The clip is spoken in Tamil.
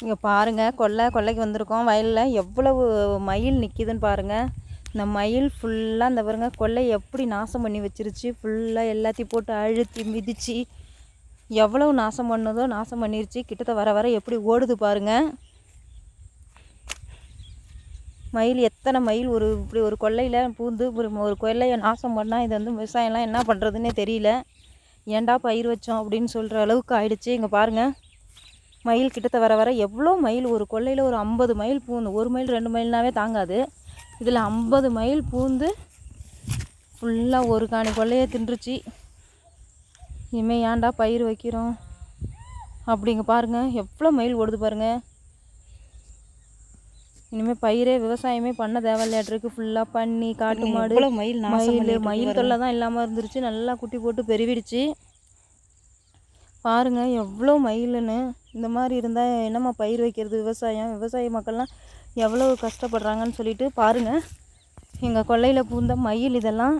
இங்கே பாருங்கள், கொல்லைக்கு வந்திருக்கோம். வயலில் எவ்வளவு மயில் நிற்கிதுன்னு பாருங்கள். இந்த மயில் ஃபுல்லாக இந்த பாருங்க கொல்லையை எப்படி நாசம் பண்ணி வச்சிருச்சு. ஃபுல்லாக எல்லாத்தையும் போட்டு அழுத்தி மிதித்து எவ்வளவு நாசம் பண்ணுதோ நாசம் பண்ணிருச்சு. கிட்டத்த வர எப்படி ஓடுது பாருங்கள். மயில் எத்தனை மயில் இப்படி ஒரு கொல்லையில் பூந்து ஒரு கொல்லையை நாசம் பண்ணால் இது வந்து விவசாயம்லாம் என்ன பண்ணுறதுன்னே தெரியல. ஏன்டா பயிர் வச்சோம் அப்படின்னு சொல்கிற அளவுக்கு ஆயிடுச்சு. இங்கே பாருங்கள், மயில் கிட்டத்த வர எவ்வளோ மயில். ஒரு கொல்லையில் ஒரு 50 மயில் பூந்து, 1 மைல் 2 மைல்னாவே தாங்காது. இதில் 50 மயில் பூந்து ஃபுல்லாக ஒரு காணி கொல்லையை தின்றுச்சு. இனிமேல் ஏன்டா பயிர் வைக்கிறோம் அப்படிங்க பாருங்கள், எவ்வளோ மயில் ஓடுது பாருங்கள். இனிமேல் விவசாயமே பண்ண தேவையில்லையாட்டிருக்கு. ஃபுல்லாக பண்ணி காட்டு மாடு மயில் தொல்லை தான் இல்லாமல் இருந்துருச்சு. நல்லா குட்டி போட்டு பெருவிடுச்சு பாருங்கள் எவ்வளோ மயிலுன்னு. இந்த மாதிரி இருந்தால் என்னம்மா பயிர் வைக்கிறது? விவசாய மக்கள்லாம் எவ்வளோ கஷ்டப்படுறாங்கன்னு சொல்லிட்டு பாருங்கள். எங்கள் கொல்லையில் பூந்த மயில் இதெல்லாம்